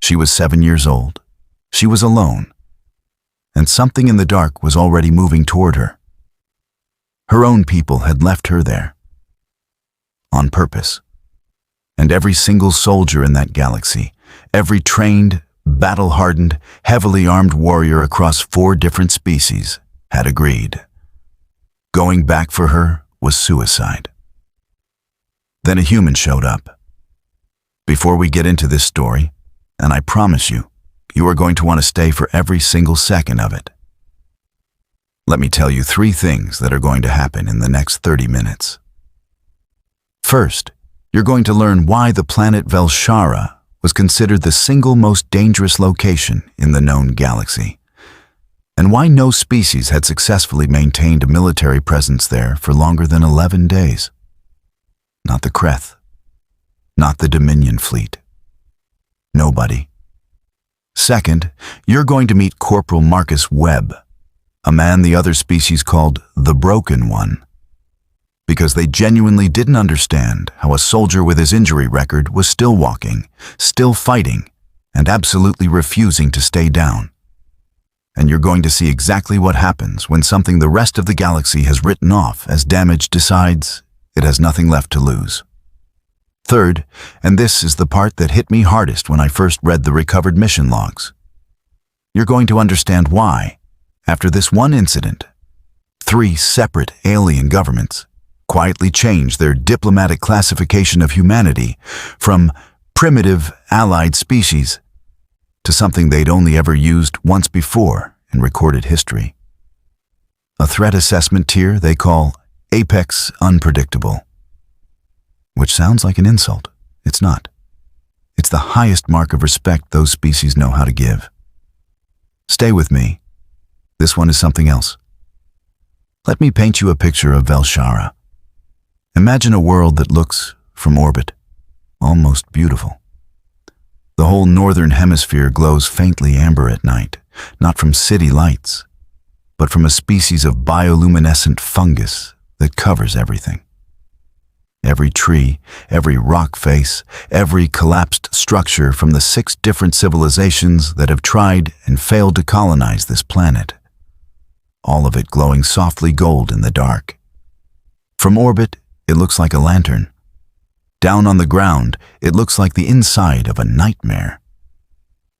She was 7 years old. She was alone. And something in the dark was already moving toward her. Her own people had left her there. On purpose. And every single soldier in that galaxy, every trained, battle-hardened, heavily armed warrior across 4 different species, had agreed. Going back for her was suicide. Then a human showed up. Before we get into this story, and I promise you, you are going to want to stay for every single second of it. Let me tell you 3 things that are going to happen in the next 30 minutes. First, you're going to learn why the planet Velshara was considered the single most dangerous location in the known galaxy, and why no species had successfully maintained a military presence there for longer than 11 days. Not the Kreth, not the Dominion fleet. Nobody. Second, you're going to meet Corporal Marcus Webb, a man the other species called the Broken One, because they genuinely didn't understand how a soldier with his injury record was still walking, still fighting, and absolutely refusing to stay down. And you're going to see exactly what happens when something the rest of the galaxy has written off as damage decides it has nothing left to lose. Third, and this is the part that hit me hardest when I first read the recovered mission logs, you're going to understand why, after this one incident, 3 separate alien governments quietly changed their diplomatic classification of humanity from primitive allied species to something they'd only ever used once before in recorded history. A threat assessment tier they call Apex Unpredictable. Which sounds like an insult. It's not. It's the highest mark of respect those species know how to give. Stay with me. This one is something else. Let me paint you a picture of Velshara. Imagine a world that looks, from orbit, almost beautiful. The whole northern hemisphere glows faintly amber at night, not from city lights, but from a species of bioluminescent fungus that covers everything. Every tree, every rock face, every collapsed structure from the 6 different civilizations that have tried and failed to colonize this planet. All of it glowing softly gold in the dark. From orbit, it looks like a lantern. Down on the ground, it looks like the inside of a nightmare.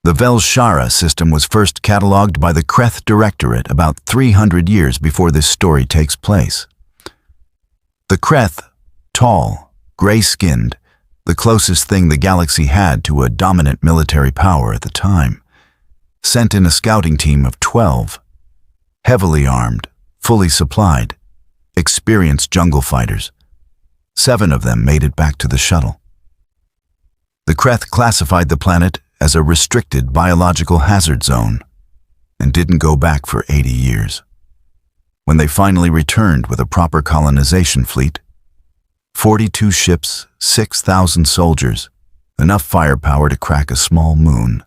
The Velshara system was first catalogued by the Kreth Directorate about 300 years before this story takes place. The Kreth, tall, gray-skinned, the closest thing the galaxy had to a dominant military power at the time, sent in a scouting team of 12, heavily armed, fully supplied, experienced jungle fighters. 7 of them made it back to the shuttle. The Kreth classified the planet as a restricted biological hazard zone and didn't go back for 80 years. When they finally returned with a proper colonization fleet, 42 ships, 6,000 soldiers, enough firepower to crack a small moon.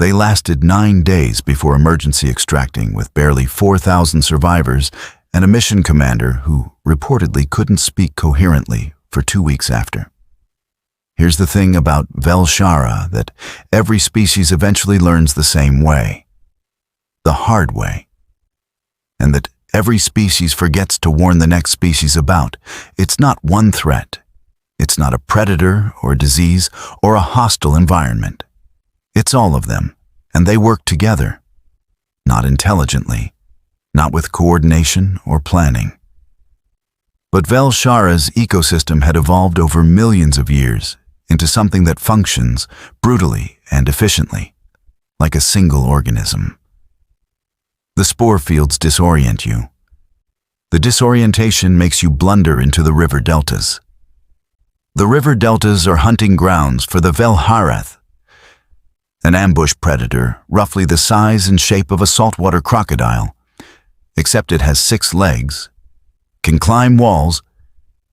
They lasted 9 days before emergency extracting with barely 4,000 survivors and a mission commander who reportedly couldn't speak coherently for 2 weeks after. Here's the thing about Velshara that every species eventually learns the same way, the hard way, and that every species forgets to warn the next species about. It's not one threat. It's not a predator or disease or a hostile environment. It's all of them, and they work together, not intelligently, not with coordination or planning. But Velshara's ecosystem had evolved over millions of years into something that functions brutally and efficiently, like a single organism. The spore fields disorient you. The disorientation makes you blunder into the river deltas. The river deltas are hunting grounds for the Velharath, an ambush predator roughly the size and shape of a saltwater crocodile, except it has 6 legs, can climb walls,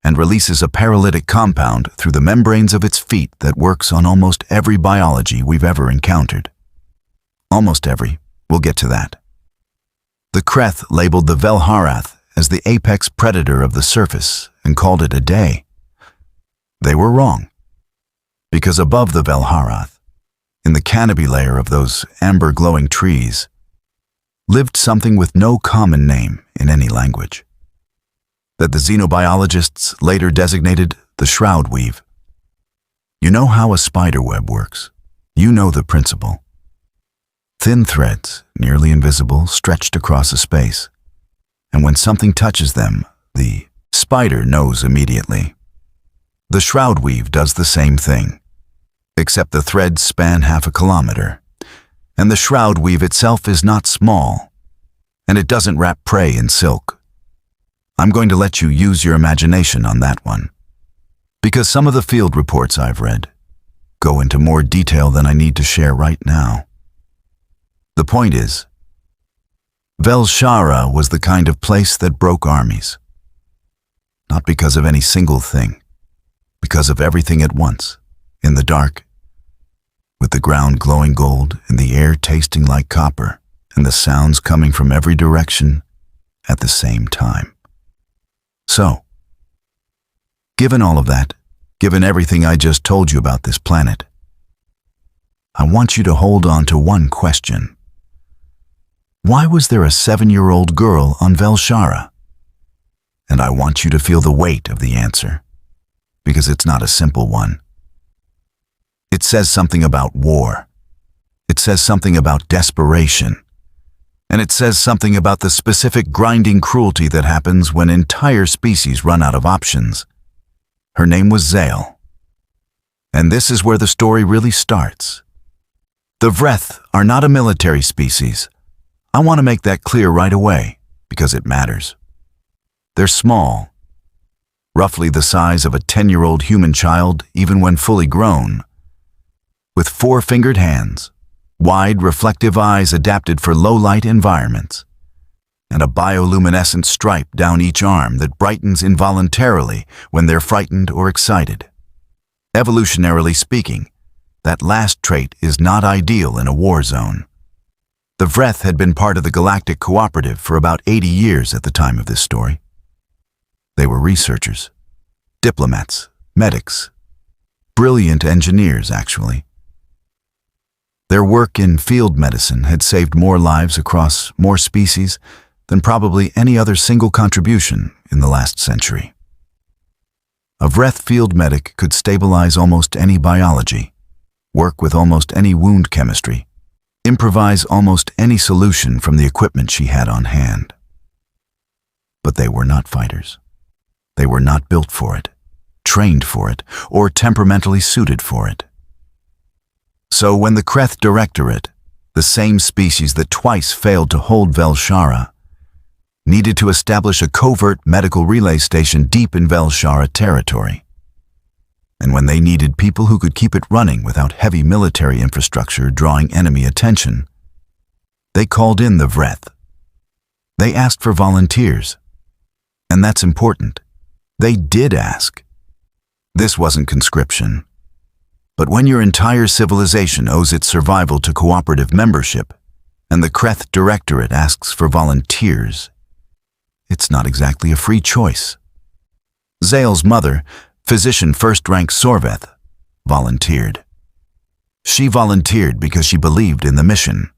and releases a paralytic compound through the membranes of its feet that works on almost every biology we've ever encountered. Almost every. We'll get to that. The Kreth labeled the Velharath as the apex predator of the surface and called it a day. They were wrong, because above the Velharath, in the canopy layer of those amber-glowing trees, lived something with no common name in any language, that the xenobiologists later designated the shroud weave. You know how a spider web works. You know the principle. Thin threads, nearly invisible, stretched across a space, and when something touches them, the spider knows immediately. The shroud weave does the same thing, except the threads span half a kilometer, and the shroud weave itself is not small, and it doesn't wrap prey in silk. I'm going to let you use your imagination on that one, because some of the field reports I've read go into more detail than I need to share right now. The point is, Velshara was the kind of place that broke armies. Not because of any single thing, because of everything at once, in the dark, with the ground glowing gold and the air tasting like copper, and the sounds coming from every direction at the same time. So, given all of that, given everything I just told you about this planet, I want you to hold on to one question. Why was there a 7-year-old girl on Velshara? And I want you to feel the weight of the answer, because it's not a simple one. It says something about war. It says something about desperation. And it says something about the specific grinding cruelty that happens when entire species run out of options. Her name was Zale. And this is where the story really starts. The Vreth are not a military species. I want to make that clear right away, because it matters. They're small, roughly the size of a 10-year-old human child even when fully grown, with 4-fingered hands, wide reflective eyes adapted for low-light environments, and a bioluminescent stripe down each arm that brightens involuntarily when they're frightened or excited. Evolutionarily speaking, that last trait is not ideal in a war zone. The Vreth had been part of the Galactic Cooperative for about 80 years at the time of this story. They were researchers, diplomats, medics, brilliant engineers, actually. Their work in field medicine had saved more lives across more species than probably any other single contribution in the last century. A Vreth field medic could stabilize almost any biology, work with almost any wound chemistry, improvise almost any solution from the equipment she had on hand. But they were not fighters. They were not built for it, trained for it, or temperamentally suited for it. So when the Kreth Directorate, the same species that twice failed to hold Velshara, needed to establish a covert medical relay station deep in Velshara territory, and when they needed people who could keep it running without heavy military infrastructure drawing enemy attention, they called in the Vreth. They asked for volunteers. And that's important. They did ask. This wasn't conscription. But when your entire civilization owes its survival to cooperative membership, and the Kreth Directorate asks for volunteers, it's not exactly a free choice. Zale's mother, physician first-rank Sorveth, volunteered. She volunteered because she believed in the mission.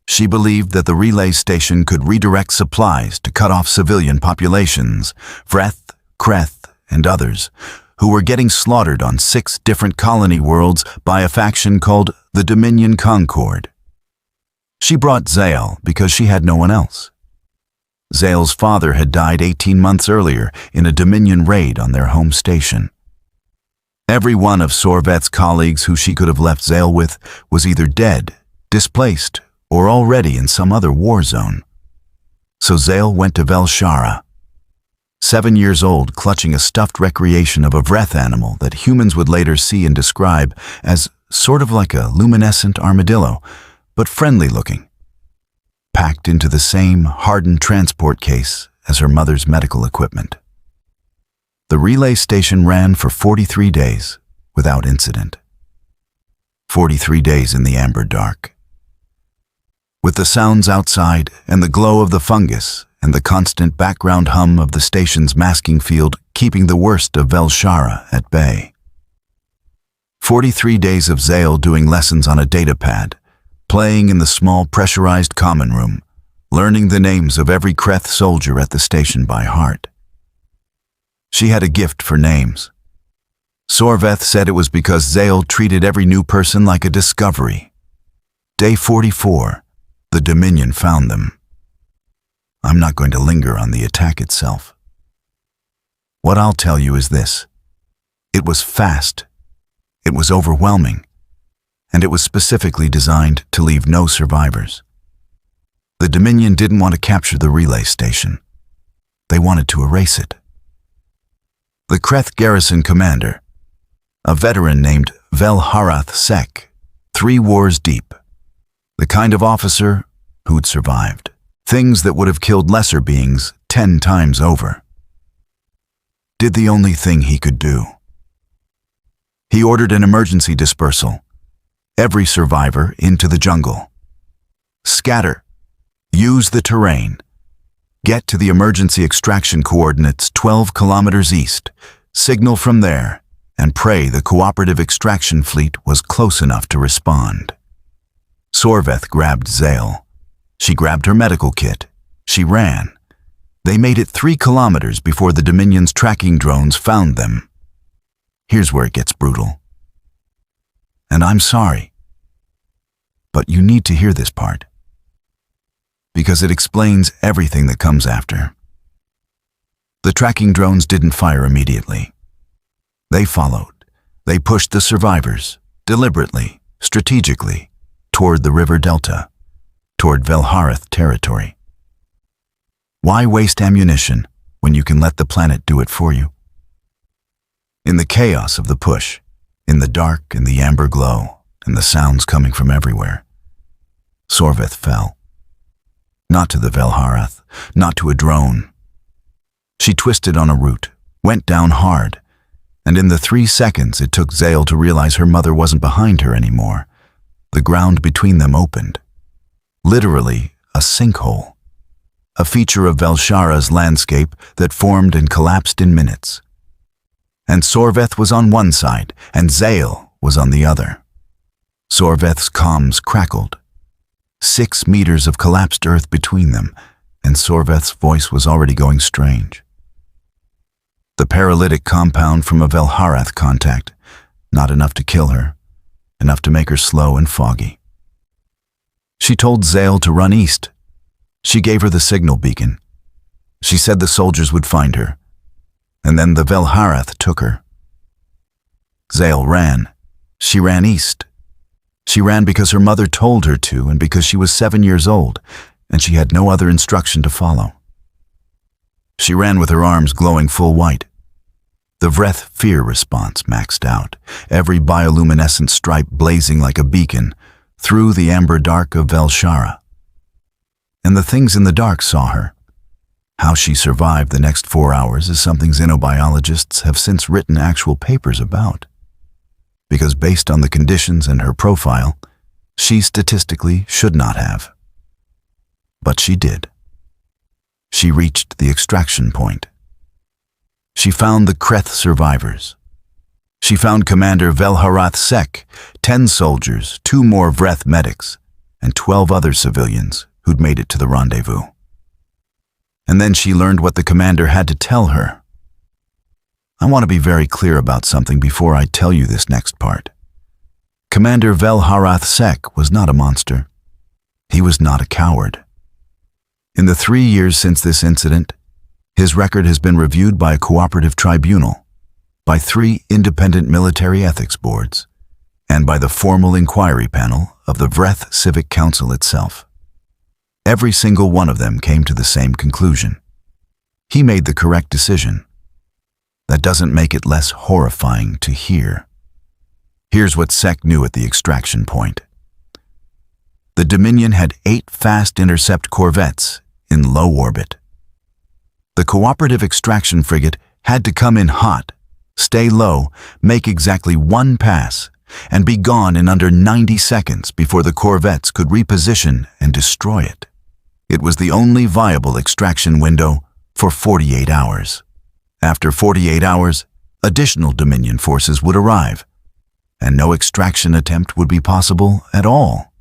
She believed that the relay station could redirect supplies to cut off civilian populations, Vreth, Kreth, and others, who were getting slaughtered on 6 different colony worlds by a faction called the Dominion Concord. She brought Zale because she had no one else. Zale's father had died 18 months earlier in a Dominion raid on their home station. Every one of Sorveth's colleagues who she could have left Zale with was either dead, displaced, or already in some other war zone. So Zale went to Velshara, 7 years old, clutching a stuffed recreation of a Vreth animal that humans would later see and describe as sort of like a luminescent armadillo, but friendly looking, packed into the same hardened transport case as her mother's medical equipment. The relay station ran for 43 days without incident. 43 days in the amber dark. With the sounds outside and the glow of the fungus and the constant background hum of the station's masking field keeping the worst of Velshara at bay. 43 days of Zale doing lessons on a datapad, playing in the small pressurized common room, learning the names of every Kreth soldier at the station by heart. She had a gift for names. Sorveth said it was because Zale treated every new person like a discovery. Day 44, the Dominion found them. I'm not going to linger on the attack itself. What I'll tell you is this. It was fast. It was overwhelming. And it was specifically designed to leave no survivors. The Dominion didn't want to capture the relay station. They wanted to erase it. The Kreth garrison commander, a veteran named Velharath Sek, 3 wars deep, the kind of officer who'd survived things that would have killed lesser beings 10 times over, did the only thing he could do. He ordered an emergency dispersal. Every survivor into the jungle. Scatter. Use the terrain. Get to the emergency extraction coordinates 12 kilometers east. Signal from there, and pray the cooperative extraction fleet was close enough to respond. Sorveth grabbed Zale. She grabbed her medical kit. She ran. They made it 3 kilometers before the Dominion's tracking drones found them. Here's where it gets brutal. And I'm sorry, but you need to hear this part, because it explains everything that comes after. The tracking drones didn't fire immediately. They followed. They pushed the survivors, deliberately, strategically, toward the river delta, toward Velharath territory. Why waste ammunition when you can let the planet do it for you? In the chaos of the push, in the dark and the amber glow, and the sounds coming from everywhere, Sorveth fell. Not to the Velharath, not to a drone. She twisted on a root, went down hard, and in the 3 seconds it took Zale to realize her mother wasn't behind her anymore, the ground between them opened. Literally a sinkhole. A feature of Velshara's landscape that formed and collapsed in minutes. And Sorveth was on one side, and Zale was on the other. Sorveth's comms crackled. 6 meters of collapsed earth between them, and Sorveth's voice was already going strange. The paralytic compound from a Velharath contact, not enough to kill her, enough to make her slow and foggy. She told Zale to run east. She gave her the signal beacon. She said the soldiers would find her, and then the Velharath took her. Zale ran. She ran east. She ran because her mother told her to, and because she was 7 years old, and she had no other instruction to follow. She ran with her arms glowing full white. The Vreth fear response maxed out, every bioluminescent stripe blazing like a beacon through the amber dark of Velshara. And the things in the dark saw her. How she survived the next 4 hours is something xenobiologists have since written actual papers about. Because based on the conditions and her profile, she statistically should not have. But she did. She reached the extraction point. She found the Kreth survivors. She found Commander Velharath Sek, 10 soldiers, 2 more Vreth medics, and 12 other civilians who'd made it to the rendezvous. And then she learned what the commander had to tell her. I want to be very clear about something before I tell you this next part. Commander Velharath Sek was not a monster. He was not a coward. In the 3 years since this incident, his record has been reviewed by a cooperative tribunal, by 3 independent military ethics boards, and by the formal inquiry panel of the Vreth Civic Council itself. Every single one of them came to the same conclusion. He made the correct decision. That doesn't make it less horrifying to hear. Here's what Sek knew at the extraction point. The Dominion had 8 fast intercept corvettes in low orbit. The cooperative extraction frigate had to come in hot, stay low, make exactly 1 pass, and be gone in under 90 seconds before the corvettes could reposition and destroy it. It was the only viable extraction window for 48 hours. After 48 hours, additional Dominion forces would arrive. and no extraction attempt would be possible at all.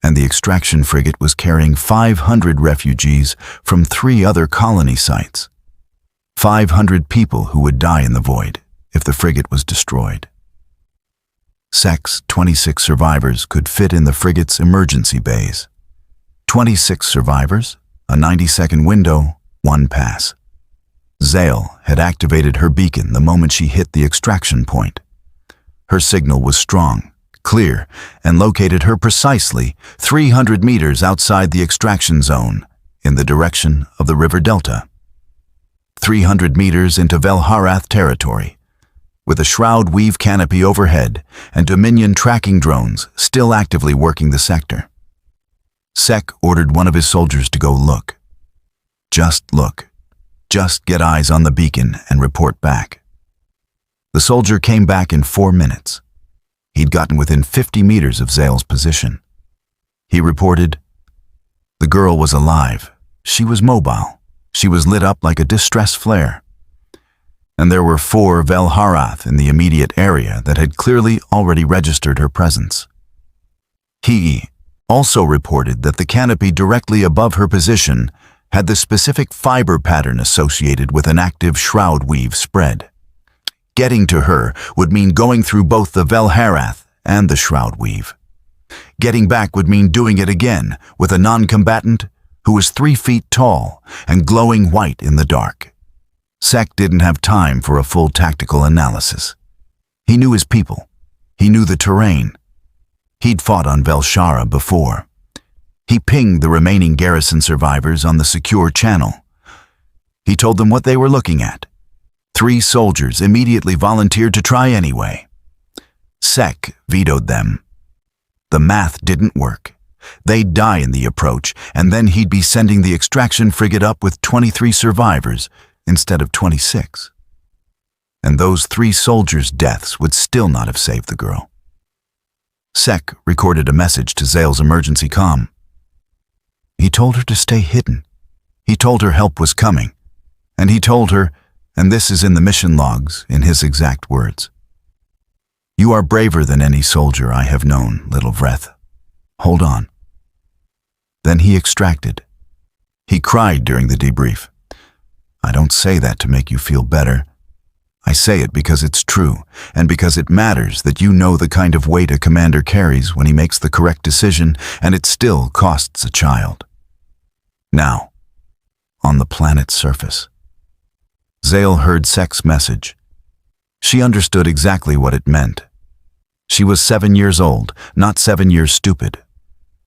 And the extraction frigate was carrying 500 refugees from 3 other colony sites. 500 people who would die in the void if the frigate was destroyed. SEC's 26 survivors could fit in the frigate's emergency bays. 26 survivors, a 90-second window, 1 pass. Zale had activated her beacon the moment she hit the extraction point. Her signal was strong, clear, and located her precisely 300 meters outside the extraction zone in the direction of the river delta. 300 meters into Velharath territory, with a shroud weave canopy overhead and Dominion tracking drones still actively working the sector. SEC ordered one of his soldiers to go look. Just look. Just get eyes on the beacon and report back. The soldier came back in 4 minutes. He'd gotten within 50 meters of Zale's position. He reported, "The girl was alive. She was mobile. She was lit up like a distress flare. And there were 4 Velharath in the immediate area that had clearly already registered her presence." He also reported that the canopy directly above her position had the specific fiber pattern associated with an active shroud weave spread. Getting to her would mean going through both the Velharath and the shroud weave. Getting back would mean doing it again with a non-combatant who was 3 feet tall and glowing white in the dark. SEC didn't have time for a full tactical analysis. He knew his people. He knew the terrain. He'd fought on Velshara before. He pinged the remaining garrison survivors on the secure channel. He told them what they were looking at. 3 soldiers immediately volunteered to try anyway. SEC vetoed them. The math didn't work. They'd die in the approach, and then he'd be sending the extraction frigate up with 23 survivors instead of 26. And those 3 soldiers' deaths would still not have saved the girl. SEC recorded a message to Zale's emergency comm. He told her to stay hidden. He told her help was coming. And he told her, and this is in the mission logs in his exact words, "You are braver than any soldier I have known, little Vreth. Hold on." Then he extracted. He cried during the debrief. I don't say that to make you feel better. I say it because it's true, and because it matters that you know the kind of weight a commander carries when he makes the correct decision and it still costs a child. Now, on the planet's surface. Zale heard SEC's message. She understood exactly what it meant. She was 7 years old, not 7 years stupid.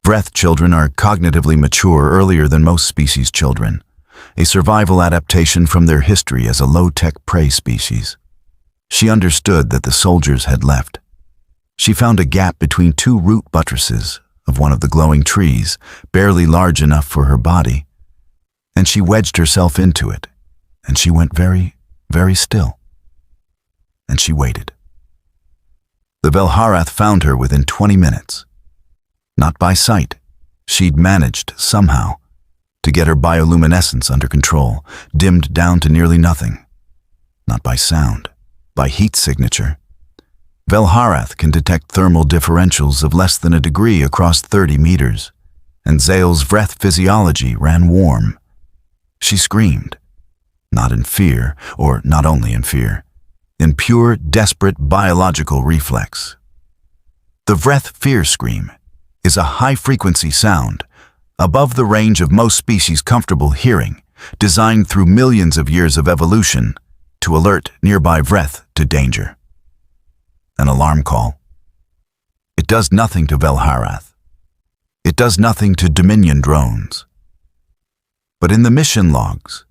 Vreth children are cognitively mature earlier than most species' children, a survival adaptation from their history as a low-tech prey species. She understood that the soldiers had left. She found a gap between 2 root buttresses of one of the glowing trees, barely large enough for her body, and she wedged herself into it, and she went very, very still. And she waited. The Velharath found her within 20 minutes. Not by sight. She'd managed, somehow, to get her bioluminescence under control, dimmed down to nearly nothing. Not by sound, by heat signature. Velharath can detect thermal differentials of less than a degree across 30 meters, and Zale's Vreth physiology ran warm. She screamed. Not in fear, or not only in fear, in pure, desperate biological reflex. The Vreth fear scream is a high-frequency sound, above the range of most species' comfortable hearing, designed through millions of years of evolution to alert nearby Vreth to danger. An alarm call. It does nothing to Velharath. It does nothing to Dominion drones. But in the mission logs,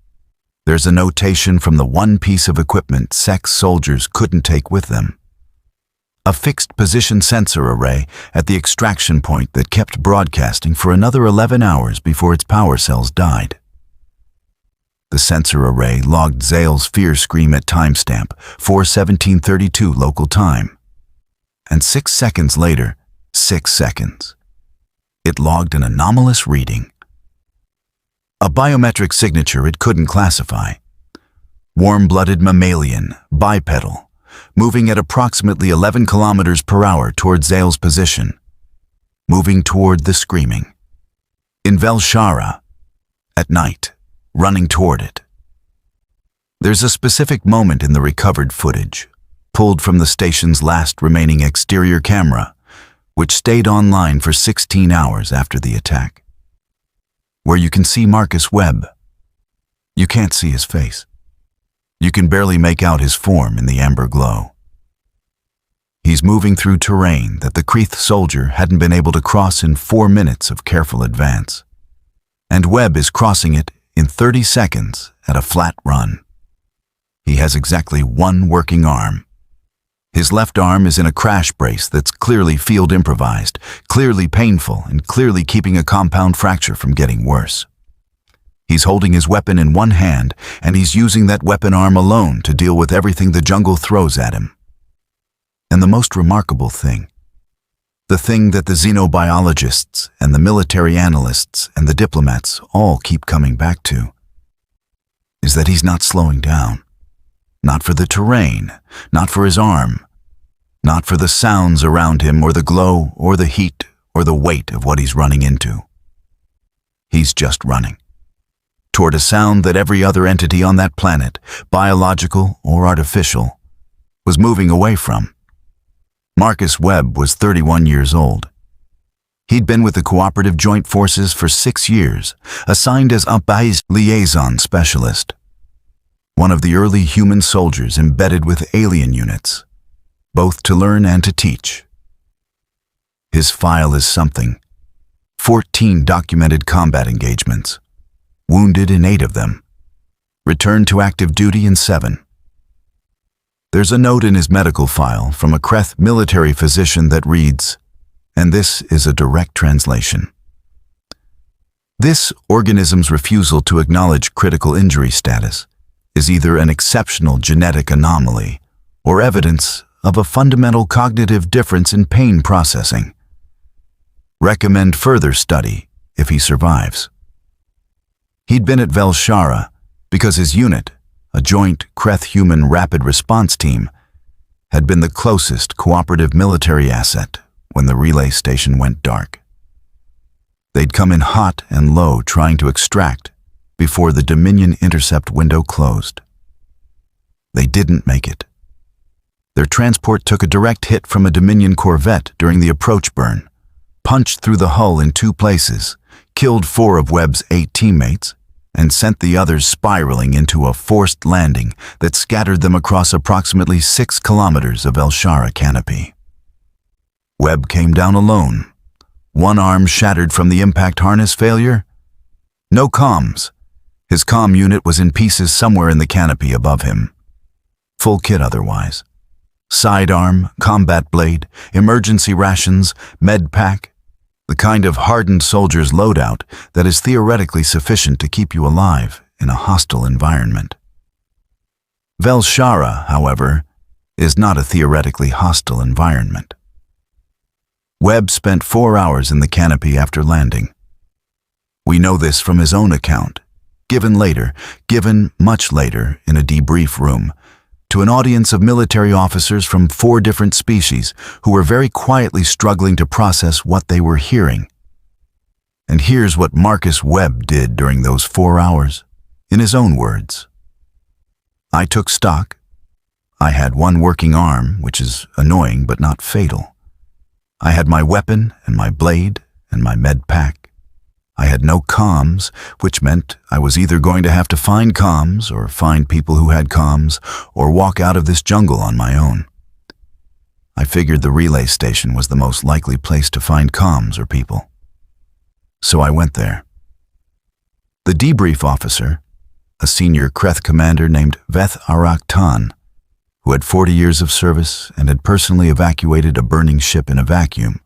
there's a notation from the one piece of equipment SEC soldiers couldn't take with them. A fixed position sensor array at the extraction point that kept broadcasting for another 11 hours before its power cells died. The sensor array logged Zale's fear scream at timestamp 4:17:32 local time. And 6 seconds later, 6 seconds, it logged an anomalous reading. A biometric signature it couldn't classify. Warm-blooded mammalian, bipedal, moving at approximately 11 kilometers per hour toward Zale's position, moving toward the screaming. In Velshara, at night, running toward it. There's a specific moment in the recovered footage, pulled from the station's last remaining exterior camera, which stayed online for 16 hours after the attack, where you can see Marcus Webb. You can't see his face. You can barely make out his form in the amber glow. He's moving through terrain that the Kreeth soldier hadn't been able to cross in 4 minutes of careful advance, and Webb is crossing it in 30 seconds at a flat run. He has exactly one working arm. His left arm is in a crash brace that's clearly field improvised, clearly painful, and clearly keeping a compound fracture from getting worse. He's holding his weapon in one hand, and he's using that weapon arm alone to deal with everything the jungle throws at him. And the most remarkable thing, the thing that the xenobiologists and the military analysts and the diplomats all keep coming back to, is that he's not slowing down. Not for the terrain, not for his arm, not for the sounds around him or the glow or the heat or the weight of what he's running into. He's just running toward a sound that every other entity on that planet, biological or artificial, was moving away from. Marcus Webb was 31 years old. He'd been with the Cooperative Joint Forces for 6 years, assigned as HFY's liaison specialist, one of the early human soldiers embedded with alien units, both to learn and to teach. His file is something. 14 documented combat engagements, wounded in 8 of them, returned to active duty in 7. There's a note in his medical file from a Kreeth military physician that reads, and this is a direct translation: "This organism's refusal to acknowledge critical injury status is either an exceptional genetic anomaly or evidence of a fundamental cognitive difference in pain processing. Recommend further study if he survives." He'd been at Velshara because his unit, a joint Kreeth-human rapid response team, had been the closest cooperative military asset when the relay station went dark. They'd come in hot and low trying to extract before the Dominion intercept window closed. They didn't make it. Their transport took a direct hit from a Dominion corvette during the approach burn, punched through the hull in 2 places, killed 4 of Webb's 8 teammates, and sent the others spiraling into a forced landing that scattered them across approximately 6 kilometers of Velshara canopy. Webb came down alone, one arm shattered from the impact harness failure. No comms. His comm unit was in pieces somewhere in the canopy above him. Full kit otherwise. Sidearm, combat blade, emergency rations, med pack, the kind of hardened soldier's loadout that is theoretically sufficient to keep you alive in a hostile environment. Velshara, however, is not a theoretically hostile environment. Webb spent 4 hours in the canopy after landing. We know this from his own account, given much later in a debrief room, to an audience of military officers from 4 different species who were very quietly struggling to process what they were hearing. And here's what Marcus Webb did during those 4 hours, in his own words. "I took stock. I had one working arm, which is annoying but not fatal. I had my weapon and my blade and my med pack. I had no comms, which meant I was either going to have to find comms or find people who had comms or walk out of this jungle on my own. I figured the relay station was the most likely place to find comms or people. So I went there." The debrief officer, a senior Kreeth commander named Veth Arak-Tan, who had 40 years of service and had personally evacuated a burning ship in a vacuum,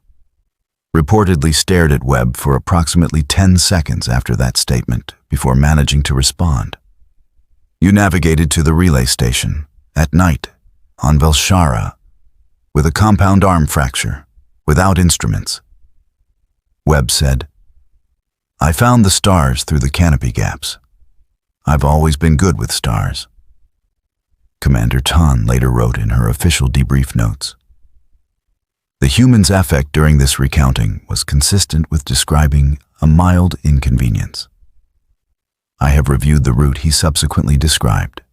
reportedly stared at Webb for approximately 10 seconds after that statement before managing to respond. "You navigated to the relay station, at night, on Velshara, with a compound arm fracture, without instruments." Webb said, "I found the stars through the canopy gaps. I've always been good with stars." Commander Tan later wrote in her official debrief notes. The human's affect during this recounting was consistent with describing a mild inconvenience. I have reviewed the route he subsequently described.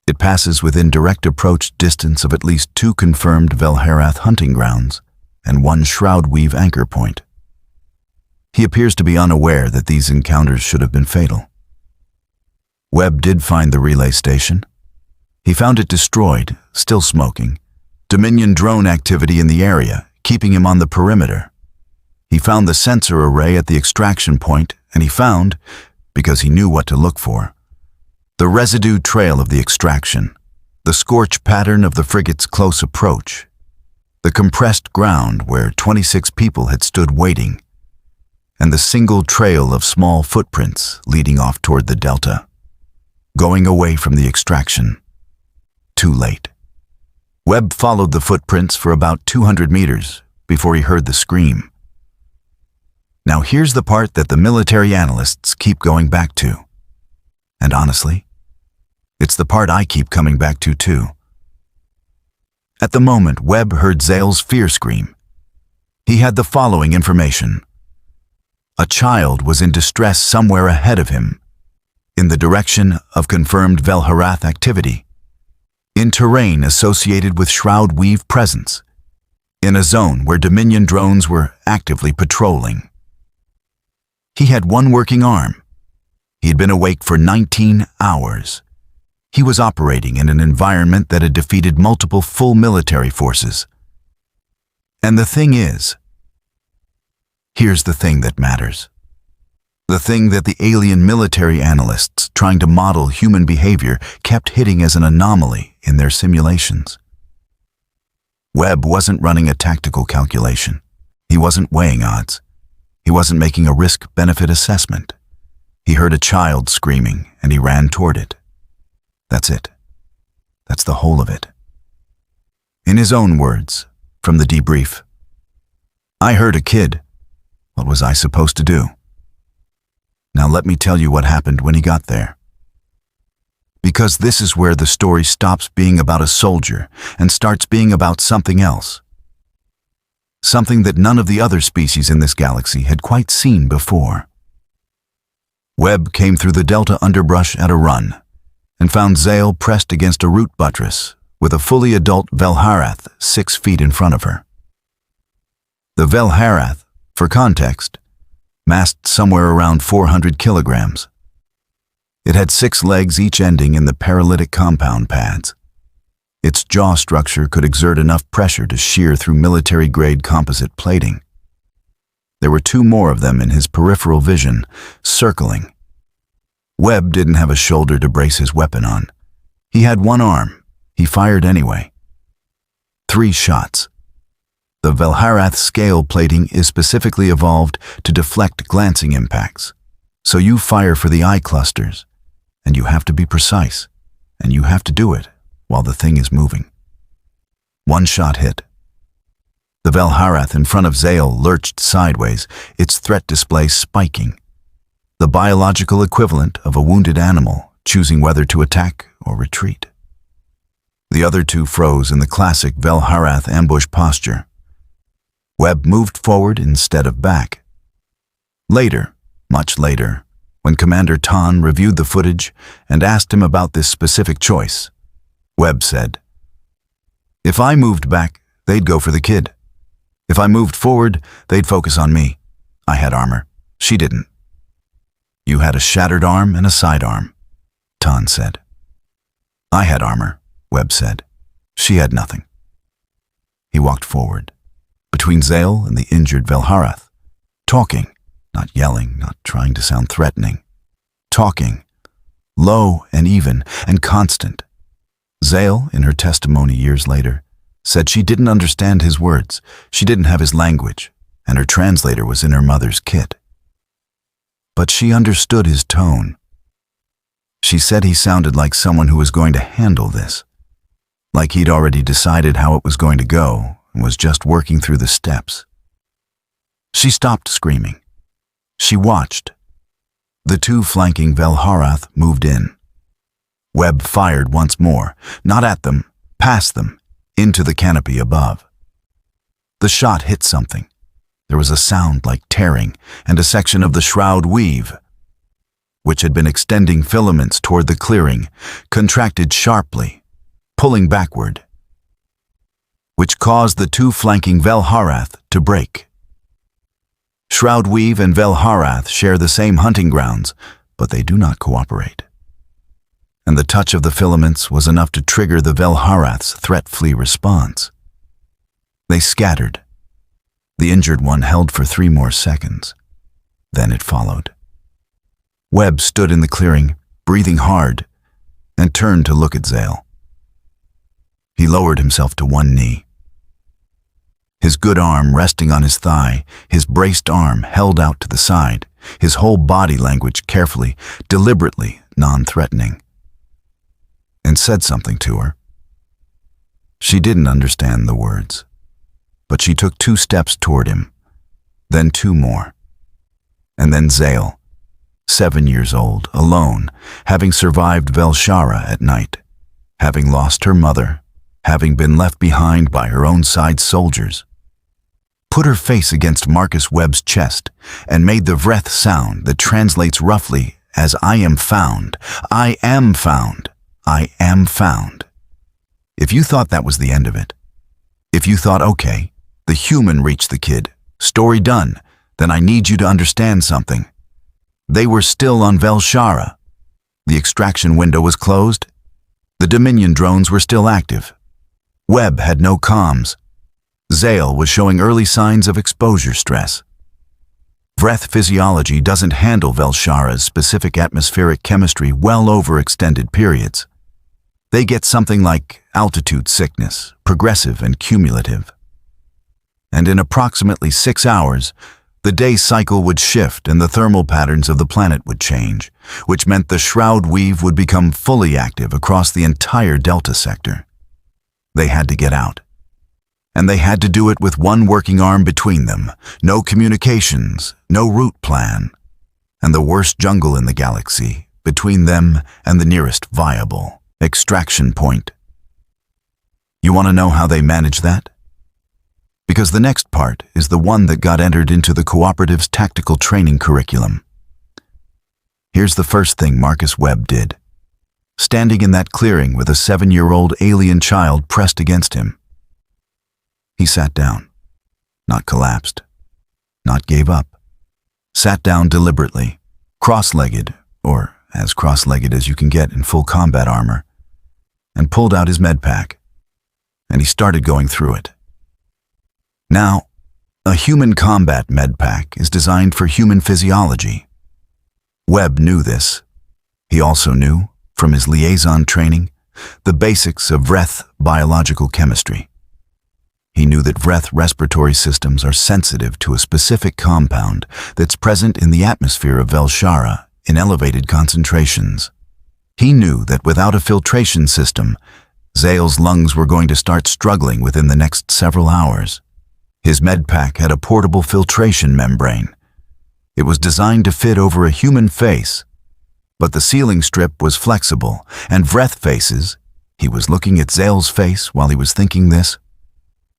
It passes within direct approach distance of at least 2 confirmed Velharath hunting grounds and 1 shroud weave anchor point. He appears to be unaware that these encounters should have been fatal. Webb did find the relay station. He found it destroyed, still smoking. Dominion drone activity in the area, keeping him on the perimeter. He found the sensor array at the extraction point, and he found, because he knew what to look for, the residue trail of the extraction, the scorch pattern of the frigate's close approach, the compressed ground where 26 people had stood waiting, and the single trail of small footprints leading off toward the delta, going away from the extraction. Too late. Webb followed the footprints for about 200 meters before he heard the scream. Now here's the part that the military analysts keep going back to. And honestly, it's the part I keep coming back to too. At the moment Webb heard Zale's fear scream, he had the following information. A child was in distress somewhere ahead of him, in the direction of confirmed Velharath activity, in terrain associated with shroud weave presence, in a zone where Dominion drones were actively patrolling. He had 1 working arm. He had been awake for 19 hours. He was operating in an environment that had defeated multiple full military forces. And the thing is, here's the thing that matters. The thing that the alien military analysts trying to model human behavior kept hitting as an anomaly in their simulations. Webb wasn't running a tactical calculation. He wasn't weighing odds. He wasn't making a risk-benefit assessment. He heard a child screaming and he ran toward it. That's it. That's the whole of it. In his own words, from the debrief, I heard a kid. What was I supposed to do? Now let me tell you what happened when he got there. Because this is where the story stops being about a soldier and starts being about something else. Something that none of the other species in this galaxy had quite seen before. Webb came through the delta underbrush at a run and found Zale pressed against a root buttress with a fully adult Velharath 6 feet in front of her. The Velharath, for context, massed somewhere around 400 kilograms. It had 6 legs, each ending in the paralytic compound pads. Its jaw structure could exert enough pressure to shear through military-grade composite plating. There were 2 more of them in his peripheral vision, circling. Webb didn't have a shoulder to brace his weapon on. He had 1 arm. He fired anyway. 3 shots. The Velharath scale plating is specifically evolved to deflect glancing impacts. So you fire for the eye clusters, and you have to be precise, and you have to do it while the thing is moving. 1 shot hit. The Velharath in front of Zale lurched sideways, its threat display spiking. The biological equivalent of a wounded animal choosing whether to attack or retreat. The other 2 froze in the classic Velharath ambush posture. Webb moved forward instead of back. Later, much later, when Commander Tan reviewed the footage and asked him about this specific choice, Webb said, "If I moved back, they'd go for the kid. If I moved forward, they'd focus on me. I had armor. She didn't." "You had a shattered arm and a sidearm," Tan said. "I had armor," Webb said. "She had nothing." He walked forward, between Zale and the injured Velharath, talking, not yelling, not trying to sound threatening. Talking, low and even and constant. Zale, in her testimony years later, said she didn't understand his words, she didn't have his language, and her translator was in her mother's kit. But she understood his tone. She said he sounded like someone who was going to handle this, like he'd already decided how it was going to go and was just working through the steps. She stopped screaming. She watched. The 2 flanking Velharath moved in. Webb fired once more, not at them, past them, into the canopy above. The shot hit something. There was a sound like tearing, and a section of the shroud weave, which had been extending filaments toward the clearing, contracted sharply, pulling backward, which caused the two flanking Velharath to break. Shroudweave and Velharath share the same hunting grounds, but they do not cooperate. And the touch of the filaments was enough to trigger the Velharath's threat-flee response. They scattered. The injured one held for 3 more seconds. Then it followed. Webb stood in the clearing, breathing hard, and turned to look at Zale. He lowered himself to one knee. His good arm resting on his thigh, his braced arm held out to the side, his whole body language carefully, deliberately non-threatening. And said something to her. She didn't understand the words, but she took 2 steps toward him, then 2 more. And then Zale, 7 years old, alone, having survived Velshara at night, having lost her mother, having been left behind by her own side soldiers, put her face against Marcus Webb's chest and made the Vreth sound that translates roughly as I am found, I am found, I am found. If you thought that was the end of it, if you thought, okay, the human reached the kid, story done, then I need you to understand something. They were still on Velshara. The extraction window was closed. The Dominion drones were still active. Webb had no comms. Zale was showing early signs of exposure stress. Vreth physiology doesn't handle Velshara's specific atmospheric chemistry well over extended periods. They get something like altitude sickness, progressive and cumulative. And in approximately 6 hours, the day cycle would shift and the thermal patterns of the planet would change, which meant the shroud weave would become fully active across the entire Delta sector. They had to get out. And they had to do it with one working arm between them, no communications, no route plan, and the worst jungle in the galaxy between them and the nearest viable extraction point. You want to know how they managed that? Because the next part is the one that got entered into the Cooperative's tactical training curriculum. Here's the first thing Marcus Webb did. Standing in that clearing with a 7-year-old alien child pressed against him, he sat down, not collapsed, not gave up, sat down deliberately, cross-legged, or as cross-legged as you can get in full combat armor, and pulled out his med pack, and he started going through it. Now, a human combat med pack is designed for human physiology. Webb knew this. He also knew, from his liaison training, the basics of Vreth biological chemistry. He knew that Vreth respiratory systems are sensitive to a specific compound that's present in the atmosphere of Velshara in elevated concentrations. He knew that without a filtration system, Zale's lungs were going to start struggling within the next several hours. His medpack had a portable filtration membrane. It was designed to fit over a human face, but the sealing strip was flexible, and Vreth faces, he was looking at Zale's face while he was thinking this,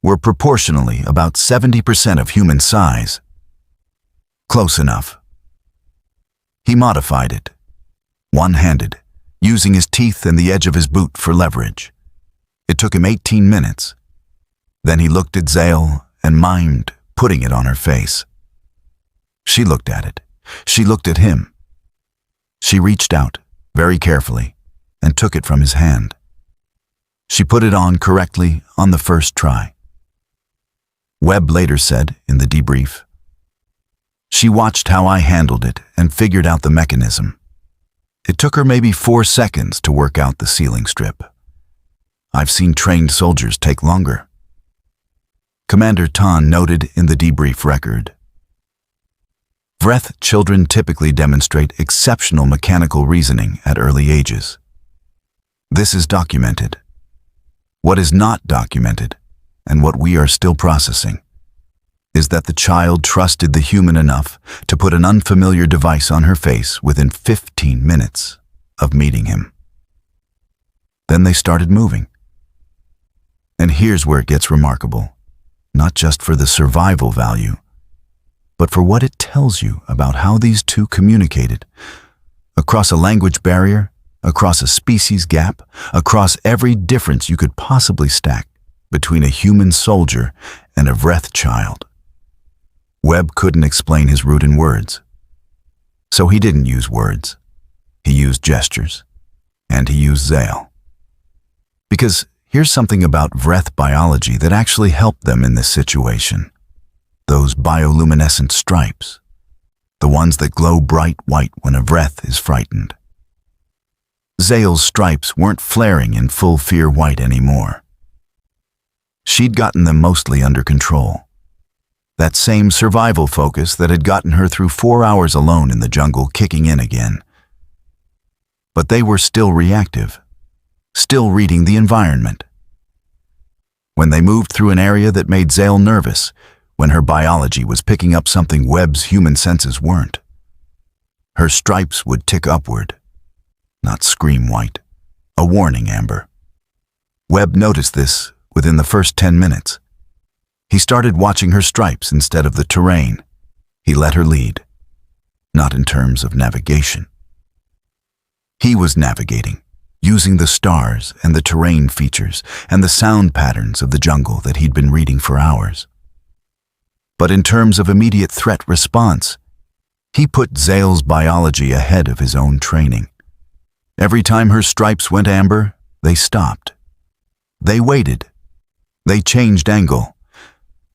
were proportionally about 70% of human size. Close enough. He modified it, one-handed, using his teeth and the edge of his boot for leverage. It took him 18 minutes. Then he looked at Zale and mimed putting it on her face. She looked at it. She looked at him. She reached out, very carefully, and took it from his hand. She put it on correctly on the first try. Webb later said, in the debrief, "She watched how I handled it and figured out the mechanism. It took her maybe 4 seconds to work out the sealing strip. I've seen trained soldiers take longer." Commander Tan noted in the debrief record, "Vreth children typically demonstrate exceptional mechanical reasoning at early ages. This is documented. What is not documented, and what we are still processing, is that the child trusted the human enough to put an unfamiliar device on her face within 15 minutes of meeting him. Then they started moving. And here's where it gets remarkable, not just for the survival value, but for what it tells you about how these two communicated. Across a language barrier, across a species gap, across every difference you could possibly stack between a human soldier and a Vreth child. Webb couldn't explain his route in words, so he didn't use words. He used gestures, and he used Zale. Because here's something about Vreth biology that actually helped them in this situation. Those bioluminescent stripes, the ones that glow bright white when a Vreth is frightened. Zale's stripes weren't flaring in full fear white anymore. She'd gotten them mostly under control. That same survival focus that had gotten her through 4 hours alone in the jungle kicking in again. But they were still reactive, still reading the environment. When they moved through an area that made Zale nervous, when her biology was picking up something Webb's human senses weren't, her stripes would tick upward, not scream white, a warning amber. Webb noticed this within the first 10 minutes. He started watching her stripes instead of the terrain. He let her lead, not in terms of navigation. He was navigating, using the stars and the terrain features and the sound patterns of the jungle that he'd been reading for hours. But in terms of immediate threat response, he put Zale's biology ahead of his own training. Every time her stripes went amber, they stopped. They waited. They changed angle.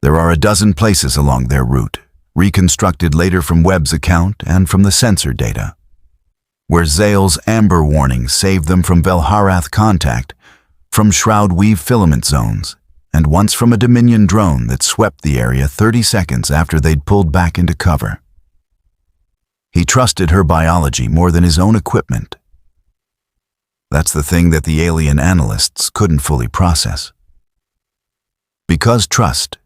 There are a dozen places along their route, reconstructed later from Webb's account and from the sensor data, where Zale's amber warning saved them from Velharath contact, from Shroud Weave filament zones, and once from a Dominion drone that swept the area 30 seconds after they'd pulled back into cover. He trusted her biology more than his own equipment. That's the thing that the alien analysts couldn't fully process. Because trust,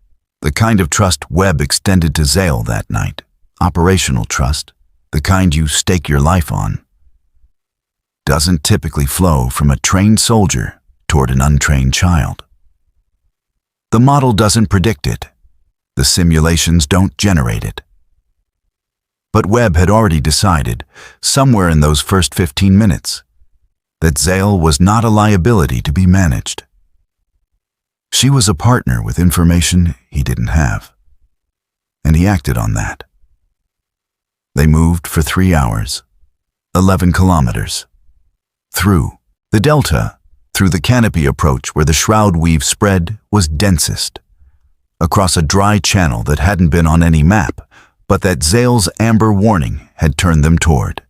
the kind of trust Webb extended to Zale that night, operational trust, the kind you stake your life on, doesn't typically flow from a trained soldier toward an untrained child. The model doesn't predict it. The simulations don't generate it. But Webb had already decided, somewhere in those first 15 minutes, that Zale was not a liability to be managed. She was a partner with information he didn't have, and he acted on that. They moved for 3 hours, 11 kilometers, through the delta, through the canopy approach where the shroud weave spread was densest, across a dry channel that hadn't been on any map, but that Zale's amber warning had turned them toward,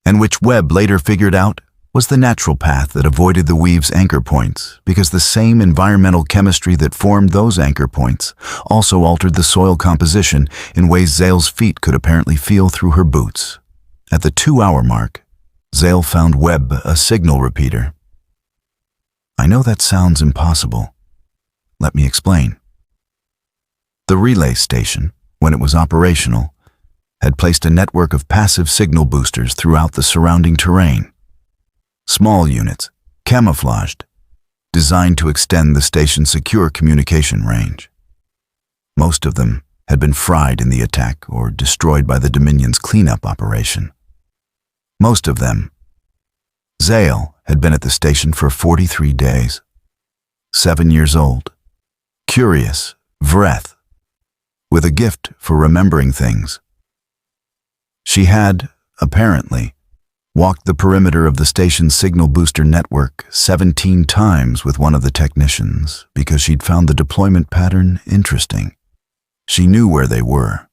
and which Webb later figured out was the natural path that avoided the weave's anchor points because the same environmental chemistry that formed those anchor points also altered the soil composition in ways Zale's feet could apparently feel through her boots. At the 2-hour mark, Zale found Webb a signal repeater. I know that sounds impossible. Let me explain. The relay station, when it was operational, had placed a network of passive signal boosters throughout the surrounding terrain. Small units, camouflaged, designed to extend the station's secure communication range. Most of them had been fried in the attack or destroyed by the Dominion's cleanup operation. Most of them. Zale had been at the station for 43 days. 7 years old. Curious, Vreth, with a gift for remembering things. She had, apparently, walked the perimeter of the station's signal booster network 17 times with one of the technicians because she'd found the deployment pattern interesting. She knew where they were.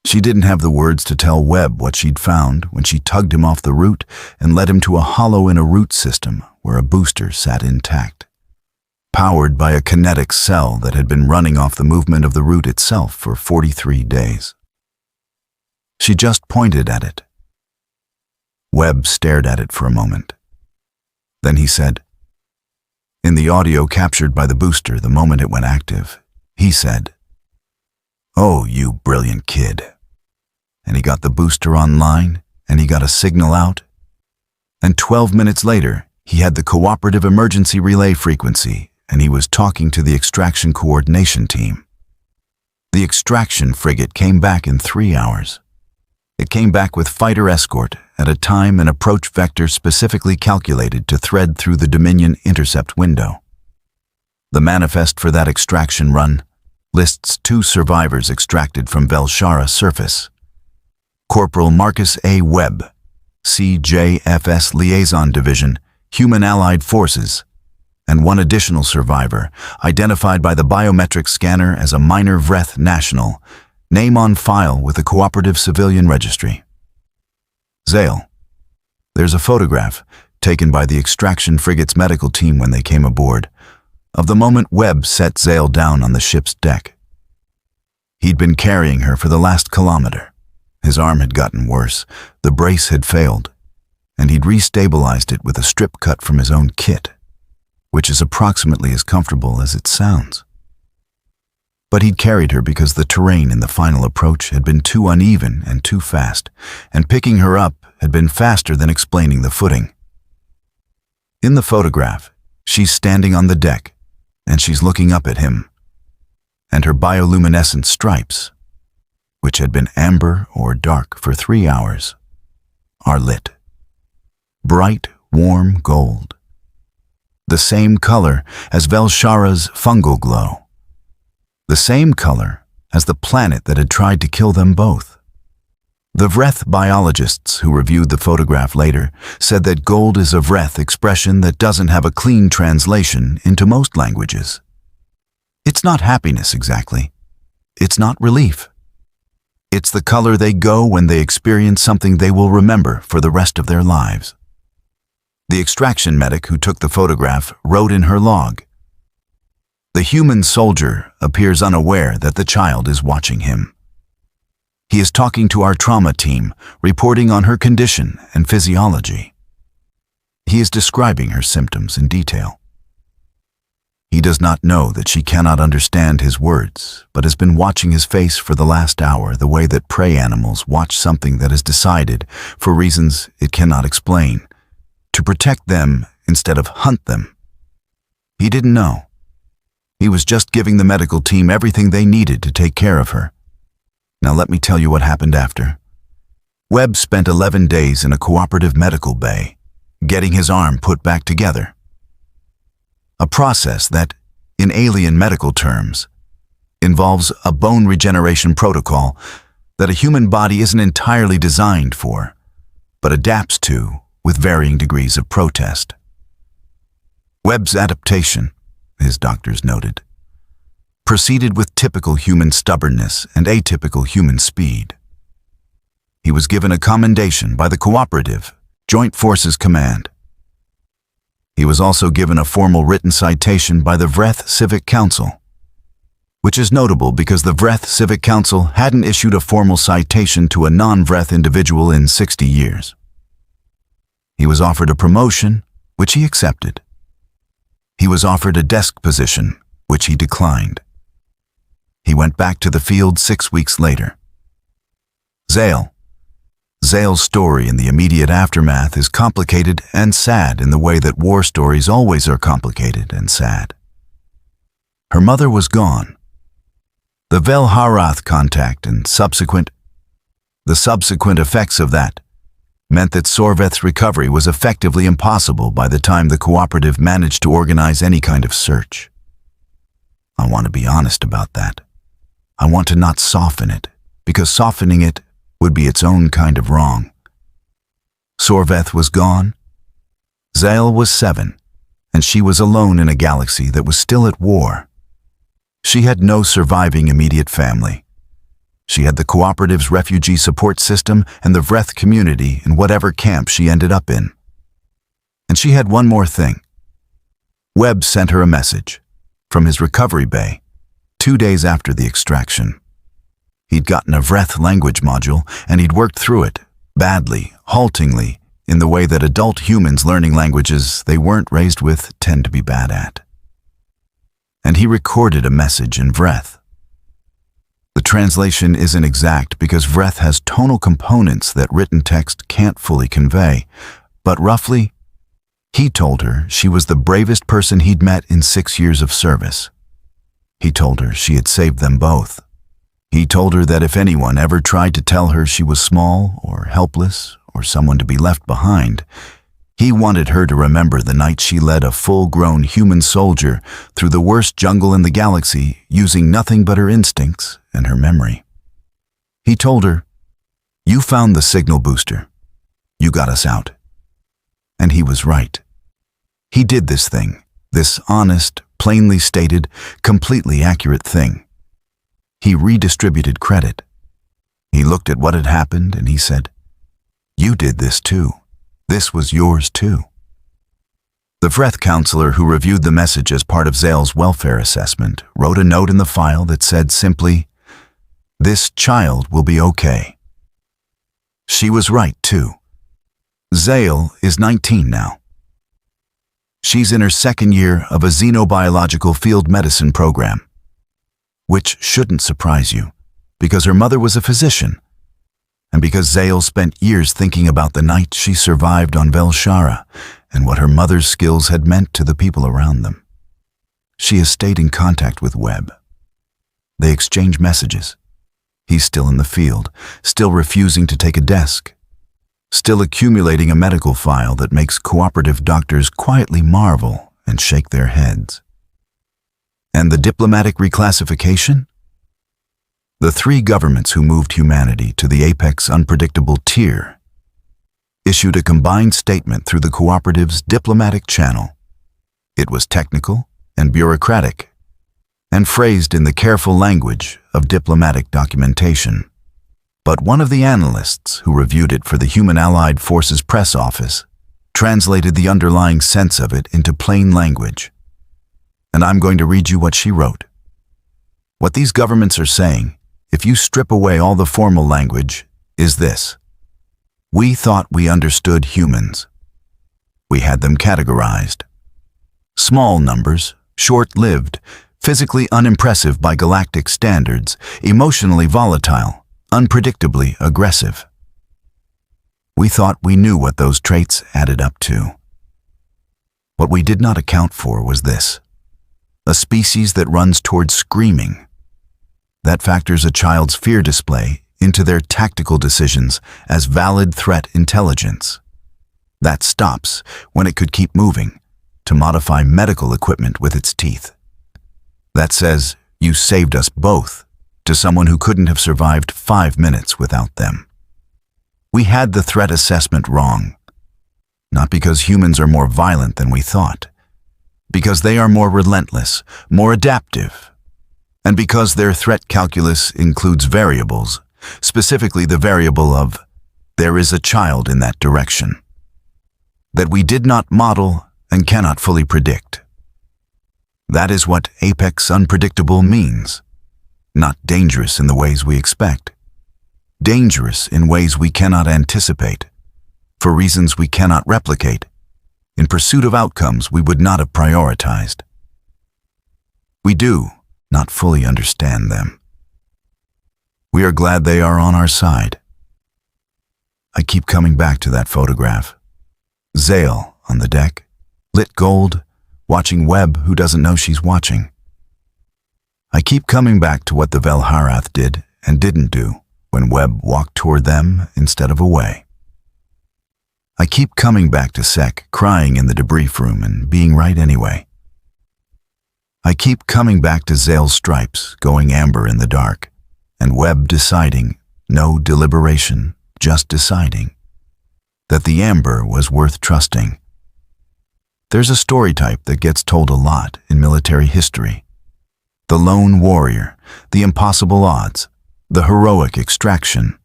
She didn't have the words to tell Webb what she'd found when she tugged him off the route and led him to a hollow in a root system where a booster sat intact, powered by a kinetic cell that had been running off the movement of the route itself for 43 days. She just pointed at it. Webb stared at it for a moment. Then he said, in the audio captured by the booster the moment it went active, he said, "Oh, you brilliant kid." And he got the booster online, and he got a signal out, and 12 minutes later, He had the cooperative emergency relay frequency, and he was talking to the extraction coordination team. The extraction frigate came back in 3 hours. It came back with fighter escort at a time and approach vector specifically calculated to thread through the Dominion intercept window. The manifest for that extraction run lists 2 survivors extracted from Velshara surface. Corporal Marcus A. Webb, CJFS Liaison Division, Human Allied Forces, and 1 additional survivor, identified by the biometric scanner as a minor Vreth national, name on file with the Cooperative Civilian Registry. Zale. There's a photograph, taken by the extraction frigate's medical team when they came aboard, of the moment Webb set Zale down on the ship's deck. He'd been carrying her for the last kilometer. His arm had gotten worse, the brace had failed, and he'd restabilized it with a strip cut from his own kit, which is approximately as comfortable as it sounds. But he'd carried her because the terrain in the final approach had been too uneven and too fast, and picking her up had been faster than explaining the footing. In the photograph, she's standing on the deck, and she's looking up at him, and her bioluminescent stripes, which had been amber or dark for 3 hours, are lit. Bright, warm gold. The same color as Velshara's fungal glow. The same color as the planet that had tried to kill them both. The Vreth biologists who reviewed the photograph later said that gold is a Vreth expression that doesn't have a clean translation into most languages. It's not happiness exactly. It's not relief. It's the color they go when they experience something they will remember for the rest of their lives. The extraction medic who took the photograph wrote in her log, "The human soldier appears unaware that the child is watching him. He is talking to our trauma team, reporting on her condition and physiology. He is describing her symptoms in detail. He does not know that she cannot understand his words, but has been watching his face for the last hour the way that prey animals watch something that is decided, for reasons it cannot explain, to protect them instead of hunt them. He didn't know. He was just giving the medical team everything they needed to take care of her. Now let me tell you what happened after. Webb spent 11 days in a cooperative medical bay, getting his arm put back together. A process that, in alien medical terms, involves a bone regeneration protocol that a human body isn't entirely designed for, but adapts to with varying degrees of protest. Webb's adaptation, his doctors noted, proceeded with typical human stubbornness and atypical human speed. He was given a commendation by the Cooperative Joint Forces Command. He was also given a formal written citation by the Vreth Civic Council, which is notable because the Vreth Civic Council hadn't issued a formal citation to a non-Vreth individual in 60 years. He was offered a promotion, which he accepted. He was offered a desk position, which he declined. He went back to the field 6 weeks later. Zale's story in the immediate aftermath is complicated and sad in the way that war stories always are complicated and sad. Her mother was gone. The Velharath contact and the subsequent effects of that meant that Sorveth's recovery was effectively impossible by the time the Cooperative managed to organize any kind of search. I want to be honest about that. I want to not soften it, because softening it would be its own kind of wrong. Sorveth was gone. Zale was 7, and she was alone in a galaxy that was still at war. She had no surviving immediate family. She had the Cooperative's refugee support system and the Vreth community in whatever camp she ended up in. And she had one more thing. Webb sent her a message from his recovery bay 2 days after the extraction. He'd gotten a Vreth language module, and he'd worked through it, badly, haltingly, in the way that adult humans learning languages they weren't raised with tend to be bad at. And he recorded a message in Vreth. The translation isn't exact because Vreth has tonal components that written text can't fully convey, but roughly, He told her she was the bravest person he'd met in 6 years of service. He told her she had saved them both. He told her that if anyone ever tried to tell her she was small or helpless or someone to be left behind, he wanted her to remember the night she led a full-grown human soldier through the worst jungle in the galaxy using nothing but her instincts and her memory. He told her, "You found the signal booster. You got us out." And he was right. He did this thing, this honest, plainly stated, completely accurate thing. He redistributed credit. He looked at what had happened and he said, "You did this too. This was yours too." The Freth counselor who reviewed the message as part of Zale's welfare assessment wrote a note in the file that said simply, "This child will be okay." She was right too. Zale is 19 now. She's in her second year of a xenobiological field medicine program, which shouldn't surprise you, because her mother was a physician, and because Zale spent years thinking about the night she survived on Velshara and what her mother's skills had meant to the people around them. She has stayed in contact with Webb. They exchange messages. He's still in the field, still refusing to take a desk, still accumulating a medical file that makes cooperative doctors quietly marvel and shake their heads. And the diplomatic reclassification? The 3 governments who moved humanity to the apex unpredictable tier issued a combined statement through the cooperative's diplomatic channel. It was technical and bureaucratic, and phrased in the careful language of diplomatic documentation. But one of the analysts who reviewed it for the Human Allied Forces press office translated the underlying sense of it into plain language. And I'm going to read you what she wrote. What these governments are saying, if you strip away all the formal language, is this: we thought we understood humans. We had them categorized. Small numbers, short-lived, physically unimpressive by galactic standards, emotionally volatile, unpredictably aggressive. We thought we knew what those traits added up to. What we did not account for was this: a species that runs towards screaming. That factors a child's fear display into their tactical decisions as valid threat intelligence. That stops when it could keep moving to modify medical equipment with its teeth. That says, "You saved us both," to someone who couldn't have survived 5 minutes without them. We had the threat assessment wrong, not because humans are more violent than we thought, because they are more relentless, more adaptive, and because their threat calculus includes variables, specifically the variable of "there is a child in that direction," that we did not model and cannot fully predict. That is what apex unpredictable means. Not dangerous in the ways we expect. Dangerous in ways we cannot anticipate, for reasons we cannot replicate, in pursuit of outcomes we would not have prioritized. We do not fully understand them. We are glad they are on our side. I keep coming back to that photograph. Zale on the deck, lit gold, watching Webb who doesn't know she's watching. I keep coming back to what the Velharath did and didn't do when Webb walked toward them instead of away. I keep coming back to Sec crying in the debrief room and being right anyway. I keep coming back to Zale's stripes going amber in the dark, and Webb deciding, no deliberation, just deciding, that the amber was worth trusting. There's a story type that gets told a lot in military history. The lone warrior, the impossible odds, the heroic extraction.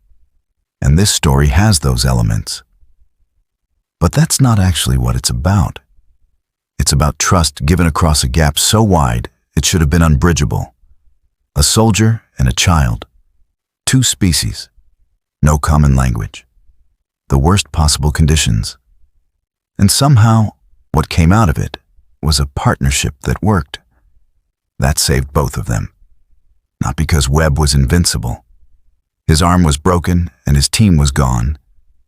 And this story has those elements. But that's not actually what it's about. It's about trust given across a gap so wide it should have been unbridgeable. A soldier and a child. 2 species. No common language. The worst possible conditions. And somehow, what came out of it was a partnership that worked. That saved both of them. Not because Webb was invincible. His arm was broken and his team was gone,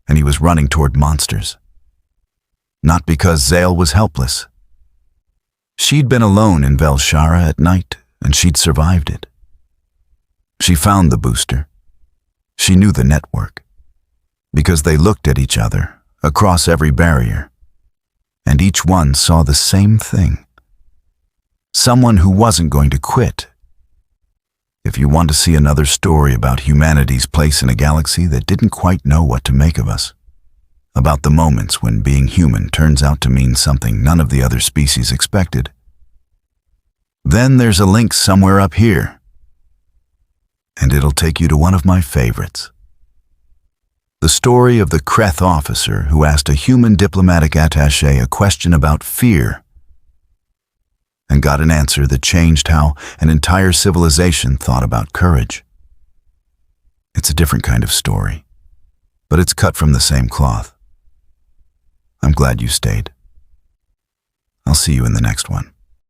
and he was running toward monsters. Not because Zale was helpless. She'd been alone in Velshara at night, and she'd survived it. She found the booster. She knew the network, because they looked at each other across every barrier, and each one saw the same thing. Someone who wasn't going to quit. If you want to see another story about humanity's place in a galaxy that didn't quite know what to make of us, about the moments when being human turns out to mean something none of the other species expected, then there's a link somewhere up here, and it'll take you to one of my favorites. The story of the Kreth officer who asked a human diplomatic attaché a question about fear and got an answer that changed how an entire civilization thought about courage. It's a different kind of story, but it's cut from the same cloth. I'm glad you stayed. I'll see you in the next one.